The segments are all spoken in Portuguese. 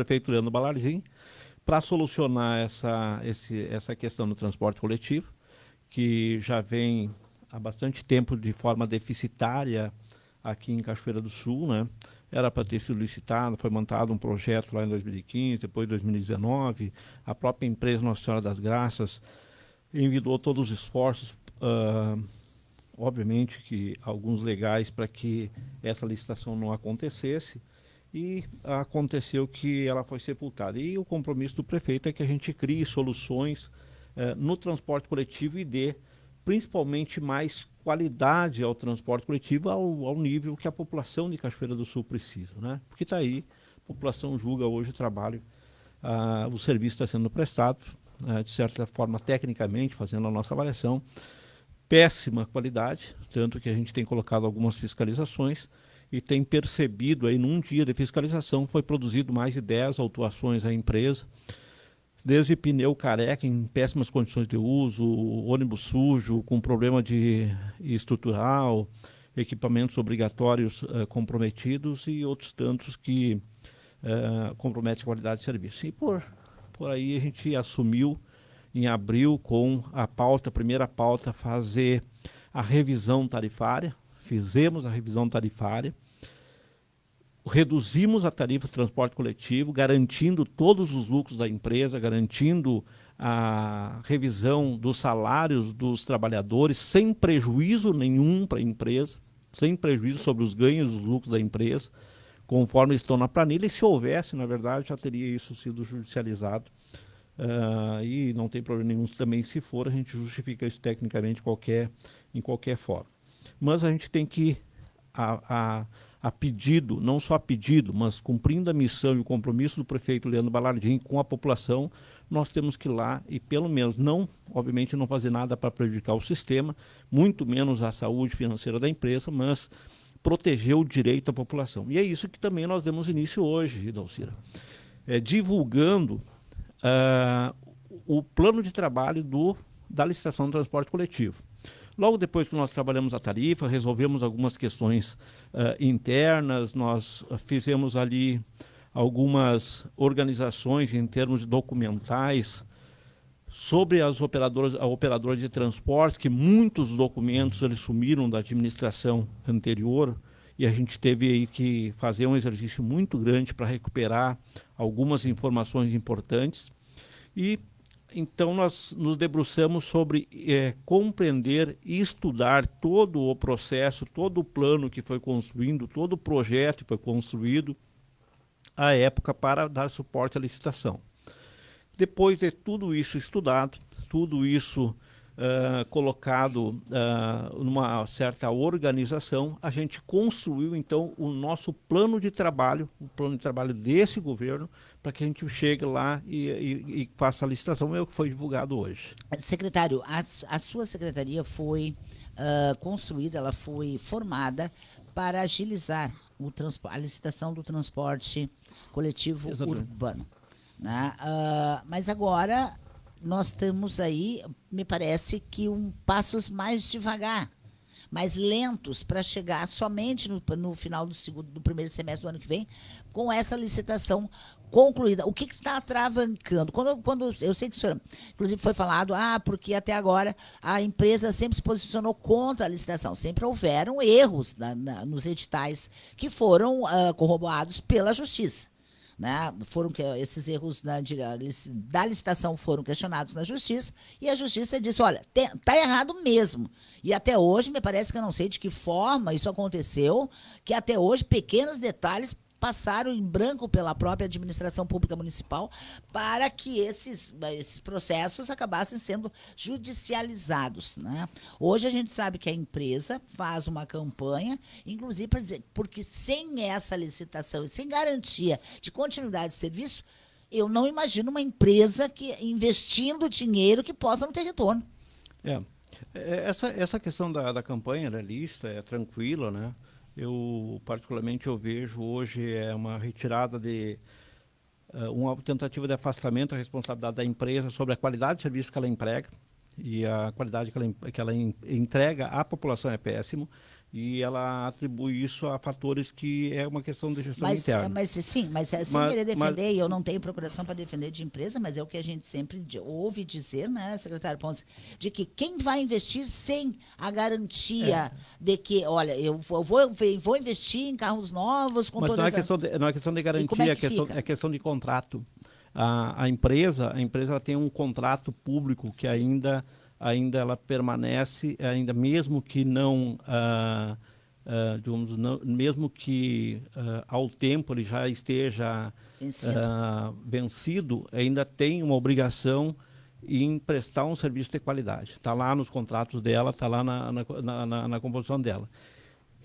prefeito Leandro Balardim para solucionar essa questão do transporte coletivo, que já vem há bastante tempo de forma deficitária aqui em Cachoeira do Sul, né? Era para ter sido licitado, foi montado um projeto lá em 2015, depois 2019. A própria empresa Nossa Senhora das Graças envidou todos os esforços, obviamente que alguns legais, para que essa licitação não acontecesse, e aconteceu que ela foi sepultada. E o compromisso do prefeito é que a gente crie soluções no transporte coletivo e dê principalmente mais qualidade ao transporte coletivo ao nível que a população de Cachoeira do Sul precisa, né? Porque está aí, a população julga hoje o trabalho, o serviço está sendo prestado, de certa forma, tecnicamente, fazendo a nossa avaliação, péssima qualidade, tanto que a gente tem colocado algumas fiscalizações e tem percebido aí, num dia de fiscalização, foi produzido mais de 10 autuações à empresa, desde pneu careca em péssimas condições de uso, ônibus sujo, com problema de estrutural, equipamentos obrigatórios comprometidos e outros tantos que comprometem a qualidade de serviço. E por aí a gente assumiu em abril com a primeira pauta, fazer a revisão tarifária. Fizemos a revisão tarifária, reduzimos a tarifa de transporte coletivo, garantindo todos os lucros da empresa, garantindo a revisão dos salários dos trabalhadores, sem prejuízo nenhum para a empresa, sem prejuízo sobre os ganhos e os lucros da empresa, conforme estão na planilha, e se houvesse, na verdade, já teria isso sido judicializado. E não tem problema nenhum também, se for, a gente justifica isso tecnicamente em qualquer forma. Mas a gente tem que, a pedido, não só a pedido, mas cumprindo a missão e o compromisso do prefeito Leandro Balardim com a população, nós temos que ir lá e pelo menos não, obviamente não fazer nada para prejudicar o sistema, muito menos a saúde financeira da empresa, mas proteger o direito da população. E é isso que também nós demos início hoje, Dalcira, divulgando o plano de trabalho da licitação do transporte coletivo. Logo depois que nós trabalhamos a tarifa, resolvemos algumas questões internas, nós fizemos ali algumas organizações em termos de documentais sobre a operadora de transporte, que muitos documentos eles sumiram da administração anterior, e a gente teve aí que fazer um exercício muito grande para recuperar algumas informações importantes. E então nós nos debruçamos sobre compreender e estudar todo o processo, todo o plano que foi construindo, todo o projeto que foi construído à época para dar suporte à licitação. Depois de tudo isso estudado, tudo isso colocado numa certa organização, a gente construiu então o nosso plano de trabalho, o plano de trabalho desse governo, para que a gente chegue lá e faça a licitação, é o que foi divulgado hoje. Secretário, a sua secretaria foi construída, ela foi formada para agilizar a licitação do transporte coletivo Exatamente. urbano. Né? Mas agora nós temos aí, me parece que passos mais devagar, mais lentos, para chegar somente no final do primeiro semestre do ano que vem, com essa licitação concluída. O que está atravancando? Quando eu sei que o senhor, inclusive, foi falado, porque até agora a empresa sempre se posicionou contra a licitação. Sempre houveram erros nos editais que foram corroborados pela Justiça. Né? Esses erros da licitação foram questionados na Justiça, e a Justiça disse, olha, está errado mesmo. E até hoje, me parece que eu não sei de que forma isso aconteceu, que até hoje pequenos detalhes passaram em branco pela própria administração pública municipal para que esses processos acabassem sendo judicializados. Né? Hoje a gente sabe que a empresa faz uma campanha, inclusive para dizer, porque sem essa licitação e sem garantia de continuidade de serviço, eu não imagino uma empresa investindo dinheiro que possa não ter retorno. Essa questão da campanha da lista é tranquila, né? Particularmente, eu vejo hoje uma retirada uma tentativa de afastamento da responsabilidade da empresa sobre a qualidade de serviço que ela emprega. e a qualidade que ela entrega à população é péssimo, e ela atribui isso a fatores que é uma questão de gestão interna. Mas sem querer defender, e eu não tenho procuração para defender de empresa, mas é o que a gente sempre ouve dizer, né, secretário Ponce, de que quem vai investir sem a garantia de que, olha, eu vou investir em carros novos com mas todas não é questão de garantia, é questão de contrato. A empresa ela tem um contrato público que ainda ela permanece, ainda mesmo que não, digamos, mesmo que ao tempo ele já esteja vencido, ainda tem uma obrigação em prestar um serviço de qualidade. Está lá nos contratos dela, está lá na composição dela.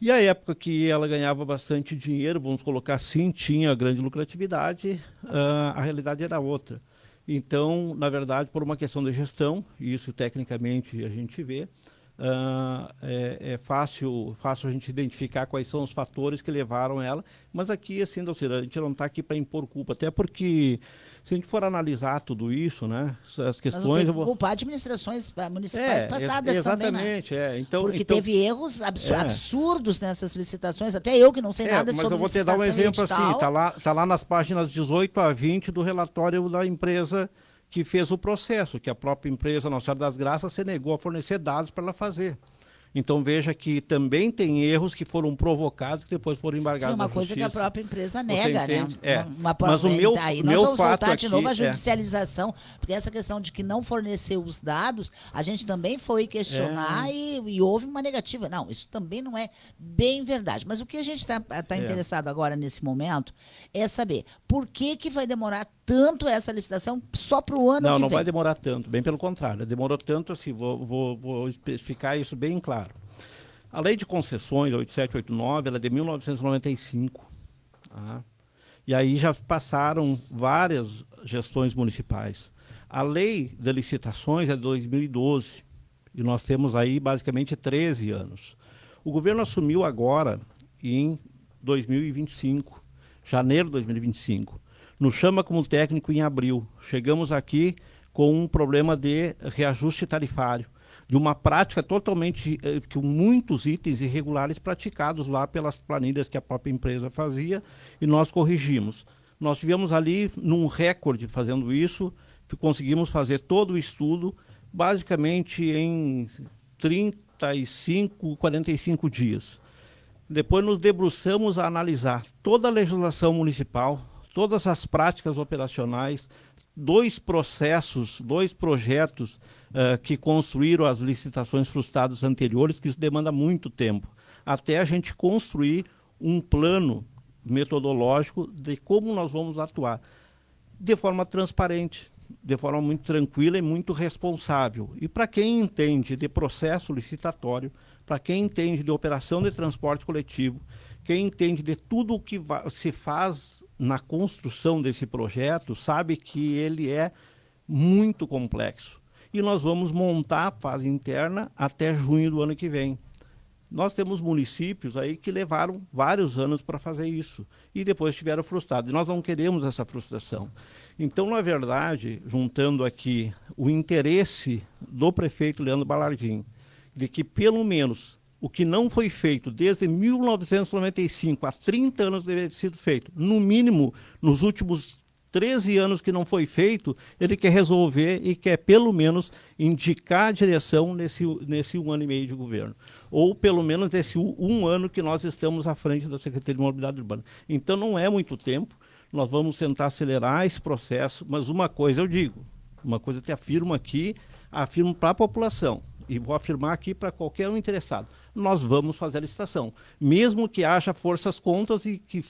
E a época que ela ganhava bastante dinheiro, vamos colocar assim, tinha grande lucratividade, a realidade era outra. Então, na verdade, por uma questão de gestão, e isso tecnicamente a gente vê, é fácil a gente identificar quais são os fatores que levaram ela, mas aqui, assim, a gente não está aqui para impor culpa, até porque, se a gente for analisar tudo isso, né, as questões... Mas não tem que culpar administrações municipais passadas exatamente, também, né? Então, porque teve erros absurdos nessas licitações, até eu que não sei nada sobre mas eu vou te dar um exemplo edital. Assim, tá lá nas páginas 18 a 20 do relatório da empresa que fez o processo, que a própria empresa Nossa Senhora das Graças se negou a fornecer dados para ela fazer. Então veja que também tem erros que foram provocados que depois foram embargados na justiça. Sim, uma coisa que a própria empresa nega, né? Mas o meu fato aqui de novo a judicialização, porque essa questão de que não forneceu os dados, a gente também foi questionar e houve uma negativa. Não, isso também não é bem verdade. Mas o que a gente está interessado agora nesse momento é saber por que vai demorar tanto essa licitação só para o ano que vem. Não vai demorar tanto, bem pelo contrário. Demorou tanto assim, vou especificar isso bem claro. A lei de concessões, 8789, ela é de 1995. Tá? E aí já passaram várias gestões municipais. A lei de licitações é de 2012. E nós temos aí basicamente 13 anos. O governo assumiu agora em 2025, janeiro de 2025. Nos chama como técnico em abril. Chegamos aqui com um problema de reajuste tarifário, de uma prática totalmente, com muitos itens irregulares praticados lá pelas planilhas que a própria empresa fazia, e nós corrigimos. Nós tivemos ali num recorde fazendo isso, conseguimos fazer todo o estudo, basicamente em 35, 45 dias. Depois nos debruçamos a analisar toda a legislação municipal, todas as práticas operacionais, 2 projetos que construíram as licitações frustradas anteriores, que isso demanda muito tempo, até a gente construir um plano metodológico de como nós vamos atuar, de forma transparente, de forma muito tranquila e muito responsável. E para quem entende de processo licitatório, para quem entende de operação de transporte coletivo, quem entende de tudo o que se faz na construção desse projeto, sabe que ele é muito complexo. E nós vamos montar a fase interna até junho do ano que vem. Nós temos municípios aí que levaram vários anos para fazer isso e depois estiveram frustrados. E nós não queremos essa frustração. Então, na verdade, juntando aqui o interesse do prefeito Leandro Balardim, de que pelo menos o que não foi feito desde 1995, há 30 anos deveria ter sido feito, no mínimo nos últimos 13 anos que não foi feito, ele quer resolver e quer pelo menos indicar a direção nesse 1 ano e meio de governo. Ou pelo menos nesse 1 ano que nós estamos à frente da Secretaria de Mobilidade Urbana. Então não é muito tempo, nós vamos tentar acelerar esse processo, mas uma coisa eu digo, uma coisa eu te afirmo aqui, afirmo para a população, e vou afirmar aqui para qualquer um interessado, nós vamos fazer a licitação, mesmo que haja forças contas e que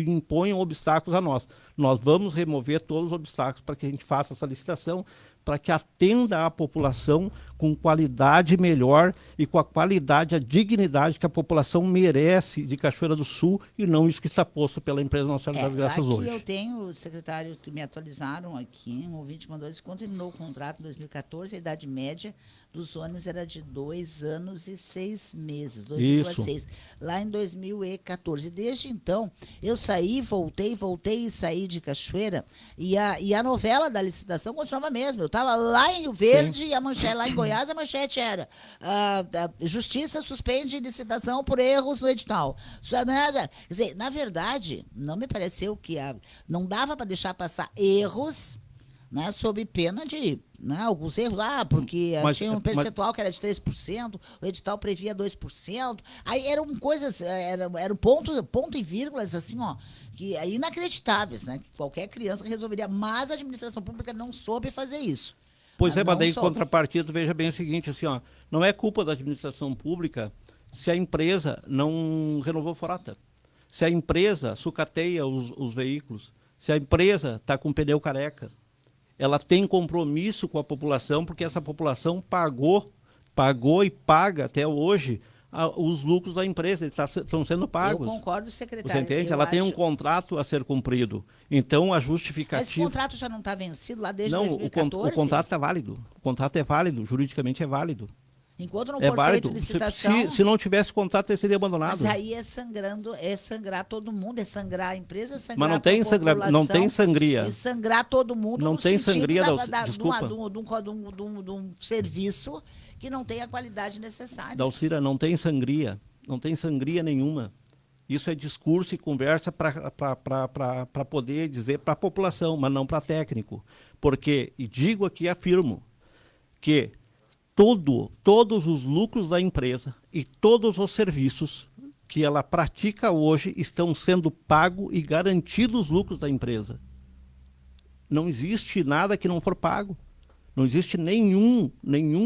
imponham obstáculos a nós. Nós vamos remover todos os obstáculos para que a gente faça essa licitação, para que atenda a população com qualidade melhor e com a qualidade, a dignidade que a população merece de Cachoeira do Sul e não isso que está posto pela empresa Nossa Senhora das Graças aqui hoje. Eu tenho, secretário, me atualizaram aqui, um ouvinte mandou isso, quando terminou o contrato em 2014, a idade média dos ônibus era de 2 anos e 6 meses, 2,6. Lá em 2014. Desde então, eu saí, voltei e saí de Cachoeira, e a novela da licitação continuava mesmo. Eu estava lá em Rio Verde, e a manchete, lá em Goiás, a manchete era a Justiça suspende licitação por erros no edital. Só nada. Quer dizer, na verdade, não me pareceu que não dava para deixar passar erros, né, sob pena de, né, alguns erros, porque tinha um percentual que era de 3%, o edital previa 2%, aí eram coisas, eram ponto e vírgulas, assim, que inacreditáveis, né, que qualquer criança resolveria, mas a administração pública não soube fazer isso. Pois mas daí, em contrapartida, veja bem o seguinte, assim, não é culpa da administração pública se a empresa não renovou frota, se a empresa sucateia os veículos, se a empresa está com pneu careca. Ela tem compromisso com a população, porque essa população pagou e paga até hoje os lucros da empresa, estão sendo pagos. Eu concordo, secretário. Você entende? Ela tem um contrato a ser cumprido. Então, a justificativa... Esse contrato já não está vencido lá desde 2014? Não, o contrato está válido. O contrato é válido, juridicamente é válido. Enquanto não for feito licitação... Se não tivesse contrato, ele seria abandonado. Mas aí é sangrar todo mundo, é sangrar a empresa, é sangrar mas não tem não tem sangria. É sangrar todo mundo não no tem sentido sangria, desculpa. De um serviço que não tem a qualidade necessária. Dalcira, não tem sangria. Não tem sangria nenhuma. Isso é discurso e conversa para poder dizer para a população, mas não para técnico. Porque, e digo aqui, afirmo, que todos os lucros da empresa e todos os serviços que ela pratica hoje estão sendo pagos e garantidos os lucros da empresa. Não existe nada que não for pago. Não existe nenhum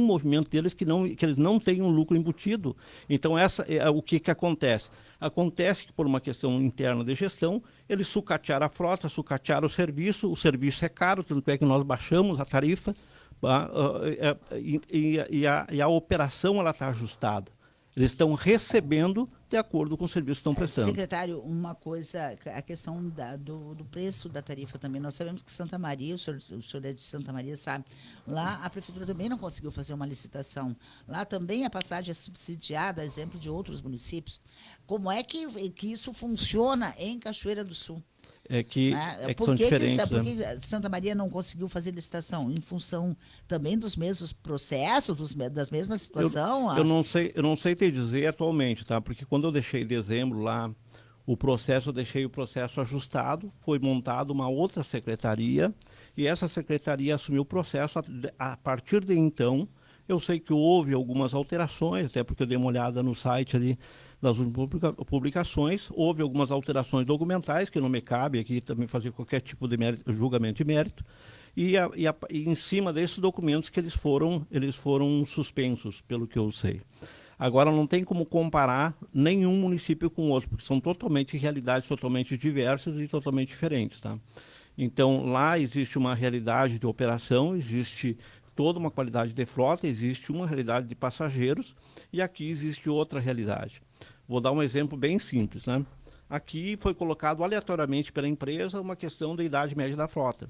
movimento deles que eles não tenham lucro embutido. Então, o que acontece? Acontece que, por uma questão interna de gestão, eles sucatearam a frota, sucatearam o serviço é caro, tanto é que nós baixamos a tarifa, e a operação está ajustada. Eles estão recebendo de acordo com o serviço que estão prestando. Secretário, uma coisa, a questão do preço da tarifa também. Nós sabemos que Santa Maria, o senhor é de Santa Maria, sabe, lá a prefeitura também não conseguiu fazer uma licitação. Lá também a passagem é subsidiada, exemplo de outros municípios. Como é que isso funciona em Cachoeira do Sul? É que são diferentes. Por que Santa Maria não conseguiu fazer licitação? Em função também dos mesmos processos, das mesmas situações? Eu não sei te dizer atualmente, tá? Porque quando eu deixei em dezembro lá eu deixei o processo ajustado, foi montada uma outra secretaria e essa secretaria assumiu o processo. A partir de então, eu sei que houve algumas alterações, até porque eu dei uma olhada no site ali das publicações, houve algumas alterações documentais, que não me cabe aqui também fazer qualquer tipo de julgamento de mérito, e em cima desses documentos que eles foram suspensos, pelo que eu sei. Agora, não tem como comparar nenhum município com o outro, porque são realidades totalmente diversas e totalmente diferentes, tá? Então, lá existe uma realidade de operação, existe toda uma qualidade de frota, existe uma realidade de passageiros, e aqui existe outra realidade. Vou dar um exemplo bem simples, né? Aqui foi colocado aleatoriamente pela empresa uma questão da idade média da frota.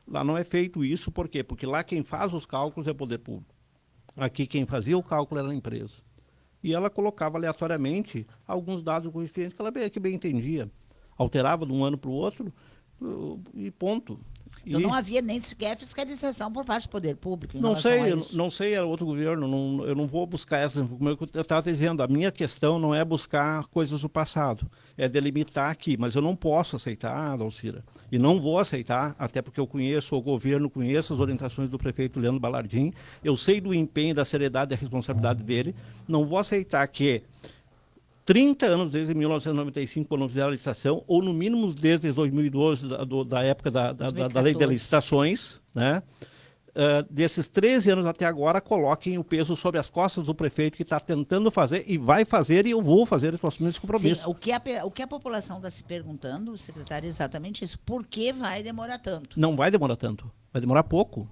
Lá não é feito isso, por quê? Porque lá quem faz os cálculos é o poder público. Aqui quem fazia o cálculo era a empresa. E ela colocava aleatoriamente alguns dados coincidentes que ela bem entendia. Alterava de um ano para o outro e ponto. Então não havia nem sequer fiscalização por parte do poder público. Não sei, era outro governo, eu não vou buscar essa, como eu estava dizendo, a minha questão não é buscar coisas do passado, é delimitar aqui, mas eu não posso aceitar, Dalcira, e não vou aceitar, até porque eu conheço o governo, conheço as orientações do prefeito Leandro Balardim, eu sei do empenho, da seriedade e da responsabilidade dele, não vou aceitar que 30 anos desde 1995, quando fizeram a licitação, ou no mínimo desde 2012, da época da lei de licitações, né? Desses 13 anos até agora, coloquem o peso sobre as costas do prefeito que está tentando fazer e vai fazer, e eu vou fazer esse compromisso. Sim, o que a população está se perguntando, secretário, é exatamente isso. Por que vai demorar tanto? Não vai demorar tanto. Vai demorar pouco.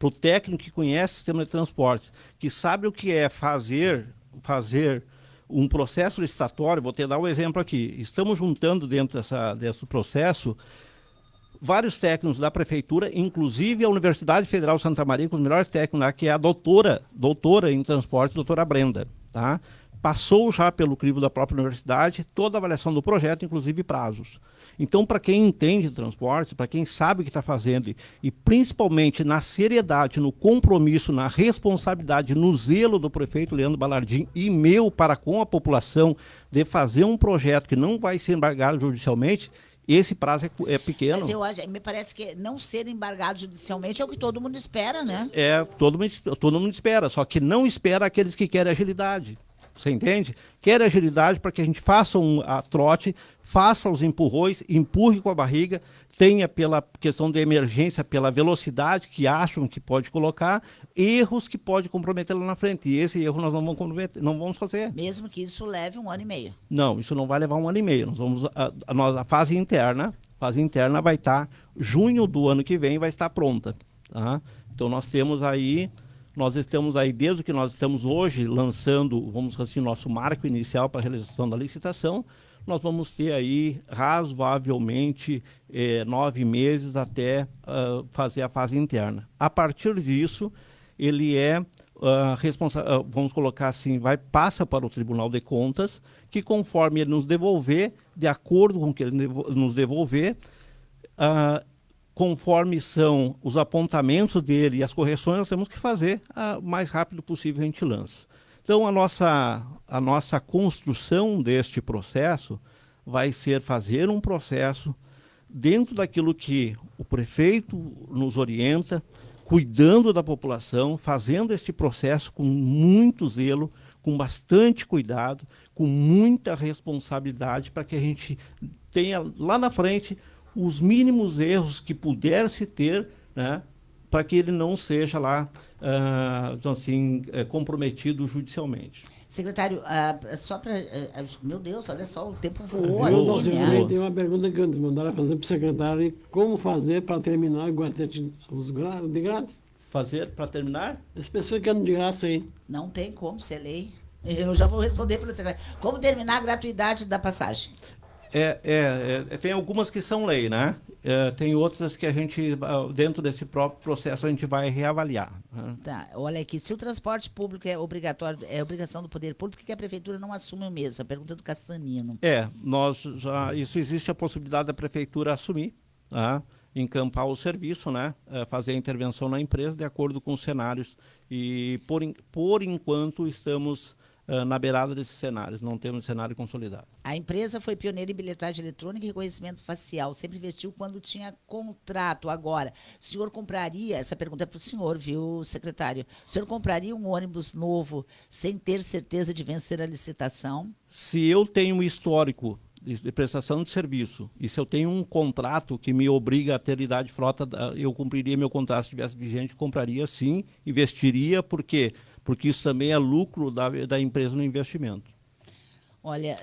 para o técnico que conhece o sistema de transportes, que sabe o que é fazer um processo licitatório. Vou te dar um exemplo aqui. Estamos juntando dentro desse processo vários técnicos da prefeitura, inclusive a Universidade Federal de Santa Maria, com os melhores técnicos lá, que é a doutora em transporte, doutora Brenda, tá? Passou já pelo crivo da própria universidade toda a avaliação do projeto, inclusive prazos. Então, para quem entende de transporte, para quem sabe o que está fazendo, e principalmente na seriedade, no compromisso, na responsabilidade, no zelo do prefeito Leandro Balardim e meu para com a população de fazer um projeto que não vai ser embargado judicialmente, esse prazo é pequeno. Mas eu acho, me parece que não ser embargado judicialmente é o que todo mundo espera, né? Todo mundo espera, só que não espera aqueles que querem agilidade. Você entende? Quer agilidade para que a gente faça a trote, faça os empurrões, empurre com a barriga, tenha pela questão de emergência, pela velocidade que acham que pode colocar, erros que pode comprometer lá na frente. E esse erro nós não vamos comprometer, não vamos fazer. Mesmo que isso leve 1 ano e meio. Não, isso não vai levar 1 ano e meio. A fase interna vai estar, junho do ano que vem vai estar pronta. Tá? Então nós estamos aí, desde que nós estamos hoje lançando, vamos dizer assim, nosso marco inicial para a realização da licitação, nós vamos ter aí razoavelmente 9 meses até fazer a fase interna. A partir disso, ele responsável, vamos colocar assim, passa para o Tribunal de Contas, que conforme ele nos devolver, de acordo com o que ele nos devolver, conforme são os apontamentos dele e as correções, nós temos que fazer o mais rápido possível a gente lança. Então, a nossa construção deste processo vai ser fazer um processo dentro daquilo que o prefeito nos orienta, cuidando da população, fazendo este processo com muito zelo, com bastante cuidado, com muita responsabilidade, para que a gente tenha lá na frente os mínimos erros que puder se ter, né, para que ele não seja lá, comprometido judicialmente. Secretário, só para... meu Deus, olha só, o tempo voou aí, né? Tem uma pergunta que mandaram fazer para o secretário: como fazer para terminar os de grátis? Fazer para terminar? As pessoas que andam de graça aí. Não tem como ser lei. Eu já vou responder para o secretário. Como terminar a gratuidade da passagem? Tem algumas que são lei, né? Tem outras que a gente, dentro desse próprio processo, a gente vai reavaliar. Né? Tá, olha aqui, se o transporte público é obrigatório, é obrigação do poder público, por que a prefeitura não assume o mesmo? A pergunta do Castanino. Isso existe a possibilidade da prefeitura assumir, tá? Encampar o serviço, né? Fazer a intervenção na empresa de acordo com os cenários. E, por enquanto, estamos na beirada desses cenários, não temos cenário consolidado. A empresa foi pioneira em bilhetagem eletrônica e reconhecimento facial, sempre investiu quando tinha contrato. Agora, o senhor compraria, essa pergunta é para o senhor, viu, secretário, o senhor compraria um ônibus novo sem ter certeza de vencer a licitação? Se eu tenho um histórico de prestação de serviço, e se eu tenho um contrato que me obriga a ter idade de frota, eu cumpriria meu contrato se estivesse vigente, compraria sim, investiria, porque isso também é lucro da empresa no investimento. Olha,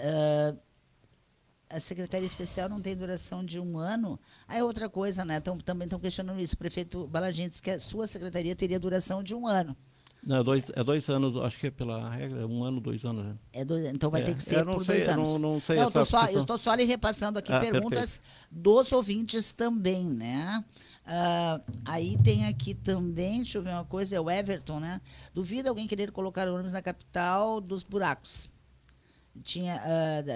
a Secretaria Especial não tem duração de 1 ano. Aí outra coisa, né? Também estão questionando isso. O prefeito Balardim disse que a sua secretaria teria duração de 1 ano. Não, 2 anos, acho que é pela regra, 1 ano, 2 anos. Né? Então vai ter que ser por 2 anos. Não sei. Eu estou só lhe repassando aqui perguntas perfeito. Dos ouvintes também, né? Aí tem aqui também, deixa eu ver uma coisa, é o Everton, né? Duvida alguém querer colocar ônibus na capital dos buracos.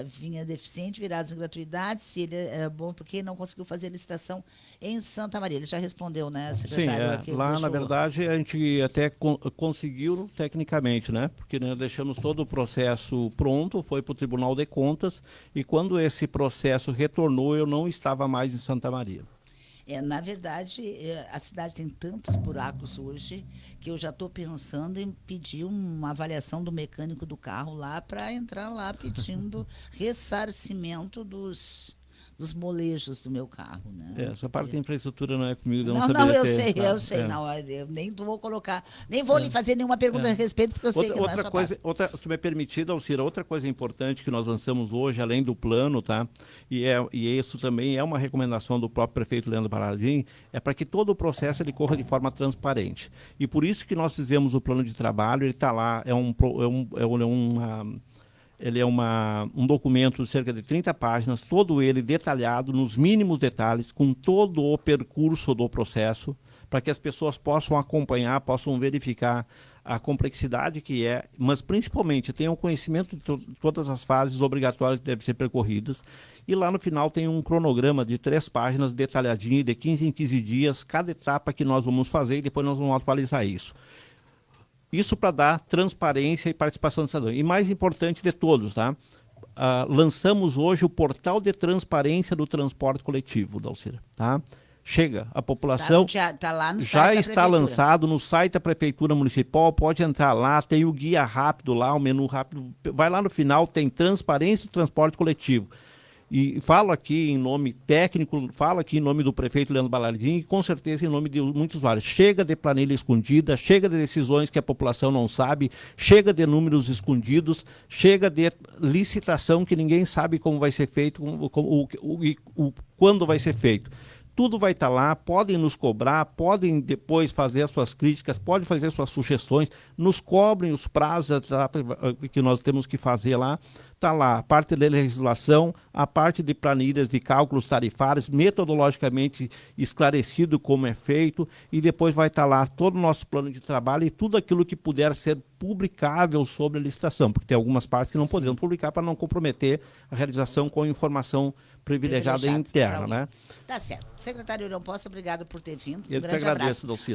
Vinha deficiente, virados em gratuidade, se ele é bom, porque não conseguiu fazer a licitação em Santa Maria. Ele já respondeu, né, secretário? Sim, lá na verdade a gente até conseguiu tecnicamente, né? Porque nós deixamos todo o processo pronto, foi para o Tribunal de Contas, e quando esse processo retornou, eu não estava mais em Santa Maria. Na verdade, a cidade tem tantos buracos hoje que eu já estou pensando em pedir uma avaliação do mecânico do carro lá para entrar lá pedindo ressarcimento dos dos molejos do meu carro, né? Essa parte da infraestrutura não é comigo, Não, eu sei, não, eu nem vou colocar, nem vou lhe fazer nenhuma pergunta a respeito, porque eu sei que não é sua coisa, se me é permitido, Alcira, outra coisa importante que nós lançamos hoje, além do plano, tá? E isso também é uma recomendação do próprio prefeito Leandro Balardim, é para que todo o processo ele corra de forma transparente. E por isso que nós fizemos o plano de trabalho, ele está lá, ele é um documento de cerca de 30 páginas, todo ele detalhado, nos mínimos detalhes, com todo o percurso do processo, para que as pessoas possam acompanhar, possam verificar a complexidade que é, mas principalmente tenham conhecimento de todas as fases obrigatórias que devem ser percorridas. E lá no final tem um cronograma de 3 páginas detalhadinho, de 15 em 15 dias, cada etapa que nós vamos fazer, e depois nós vamos atualizar isso. Isso para dar transparência e participação do cidadão. E mais importante de todos, tá? Lançamos hoje o portal de transparência do transporte coletivo, Dalcira, tá? Chega, a população tá lá no já site está lançado no site da Prefeitura Municipal, pode entrar lá, tem o guia rápido lá, o menu rápido, vai lá no final, tem transparência do transporte coletivo. E falo aqui em nome técnico, falo aqui em nome do prefeito Leandro Balardim e com certeza em nome de muitos usuários. Chega de planilha escondida, chega de decisões que a população não sabe, chega de números escondidos, chega de licitação que ninguém sabe como vai ser feito, quando vai ser feito. Tudo vai estar lá, podem nos cobrar, podem depois fazer as suas críticas, podem fazer suas sugestões, nos cobrem os prazos que nós temos que fazer lá. Está lá a parte de legislação, a parte de planilhas de cálculos tarifários, metodologicamente esclarecido como é feito, e depois vai estar lá todo o nosso plano de trabalho e tudo aquilo que puder ser publicável sobre a licitação, porque tem algumas partes que não podemos publicar para não comprometer a realização com informação privilegiada e interna, né? Tá certo. Secretário Irão Posse, obrigado por ter vindo. Eu te agradeço, Dalcira.